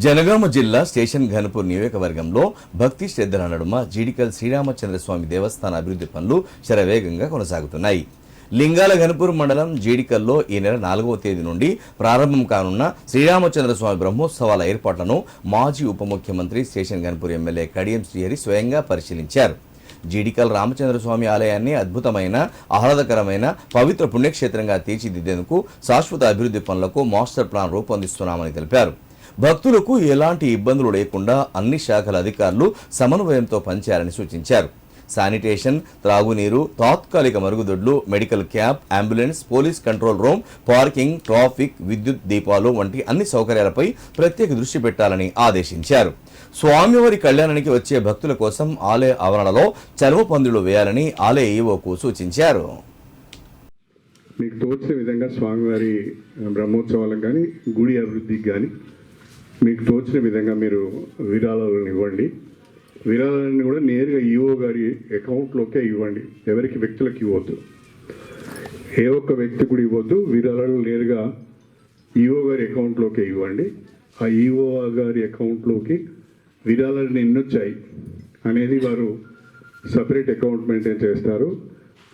జనగామ జిల్లా స్టేషన్ ఘనపూర్ నియోజకవర్గంలో భక్తి శ్రద్ధల నడుమ జీడికల్ శ్రీరామచంద్రస్వామి దేవస్థాన అభివృద్ధి పనులు శరవేగంగా కొనసాగుతున్నాయి. లింగాల ఘనపూర్ మండలం జీడికల్లో ఈ నెల 4వ తేదీ నుండి ప్రారంభం కానున్న శ్రీరామచంద్రస్వామి బ్రహ్మోత్సవాల ఏర్పాట్లను మాజీ ఉప ముఖ్యమంత్రి స్టేషన్ ఘనపూర్ ఎమ్మెల్యే కడియం శ్రీహరి స్వయంగా పరిశీలించారు. జీడికల్ రామచంద్రస్వామి ఆలయాన్ని అద్భుతమైన ఆహ్లాదకరమైన పవిత్ర పుణ్యక్షేత్రంగా తీర్చిదిద్దేందుకు శాశ్వత అభివృద్ధి పనులకు మాస్టర్ ప్లాన్ రూపొందిస్తున్నామని తెలిపారు. భక్తులకు ఎలాంటి ఇబ్బందులు లేకుండా అన్ని శాఖల అధికారులు సమన్వయంతో పనిచేయాలని సూచించారు. శానిటేషన్, త్రాగునీరు, తాత్కాలిక మరుగుదొడ్లు, medical camp, ambulance, police control room, parking, traffic, విద్యుత్ దీపాలు వంటి అన్ని సౌకర్యాలపై ప్రత్యేక దృష్టి పెట్టాలని ఆదేశించారు. స్వామివారి కళ్యాణానికి వచ్చే భక్తుల కోసం ఆలయ ఆవరణలో చలువ పందిళ్లు వేయాలని ఆలయ ఈవోకు సూచించారు. మీకు తోచిన విధంగా స్వామివారి బ్రహ్మోత్సవాలకు కానీ గుడి అభివృద్ధికి కానీ మీకు తోచిన విధంగా మీరు విరాళాలను ఇవ్వండి. విరాళాలను కూడా నేరుగా ఈఓ గారి అకౌంట్లోకే ఇవ్వండి. ఎవరికి వ్యక్తులకు ఇవ్వద్దు, ఏ ఒక్క వ్యక్తి కూడా ఇవ్వద్దు. విరాళాలు నేరుగా ఈఓ గారి అకౌంట్లోకే ఇవ్వండి. ఆ ఈఓ గారి అకౌంట్లోకి విరాళాలు ఎన్నొచ్చాయి అనేది వారు సపరేట్ అకౌంట్ మెయింటైన్ చేస్తారు.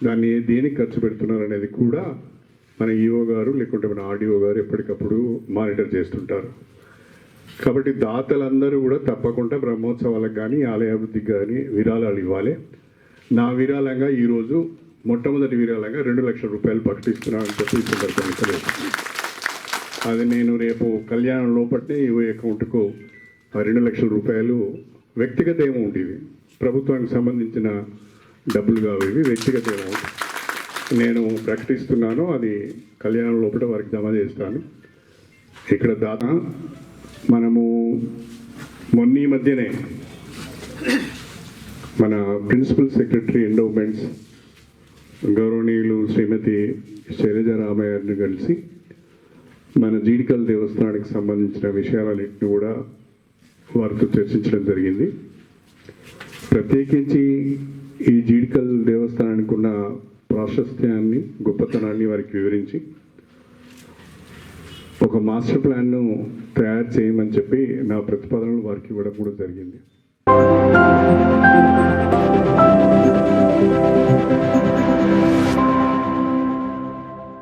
దాన్ని దేనికి ఖర్చు పెడుతున్నారు అనేది కూడా మన ఈఓ గారు లేకుంటే మన ఆర్డీఓ గారు ఎప్పటికప్పుడు మానిటర్ చేస్తుంటారు. కాబట్టి దాతలందరూ కూడా తప్పకుండా బ్రహ్మోత్సవాలకు కానీ ఆలయ అభివృద్ధికి కానీ విరాళాలు ఇవ్వాలి. నా విరాళంగా ఈరోజు మొట్టమొదటి విరాళంగా 2 లక్షల రూపాయలు ప్రకటిస్తున్నానని చెప్పి సందర్భంగా అది నేను రేపు కళ్యాణం లోపట్నే ఈఓ అకౌంట్కు 2 లక్షల రూపాయలు వ్యక్తిగత అమౌంట్, ఇవి ప్రభుత్వానికి సంబంధించిన డబ్బులు కావు, వ్యక్తిగత అమౌంట్ నేను ప్రకటిస్తున్నాను. అది కళ్యాణం లోపల వారికి జమ చేస్తాను. ఇక్కడ దాత మనము మొన్న మధ్యనే మన ప్రిన్సిపల్ సెక్రటరీ ఎండోమెంట్స్ గౌరవనీయులు శ్రీమతి శైలజ రామయ్యని కలిసి మన జీడికల్ దేవస్థానానికి సంబంధించిన విషయాలన్నింటినీ కూడా వారితో చర్చించడం జరిగింది. ప్రత్యేకించి ఈ జీడికల్ దేవస్థానానికి ఉన్న ప్రాశస్త్యాన్ని, గొప్పతనాన్ని వారికి వివరించి ఒక మాస్టర్ ప్లాన్ను తయారు చేయమని చెప్పి నా ప్రతిపాదనలు వారికి ఇవ్వడం కూడా జరిగింది.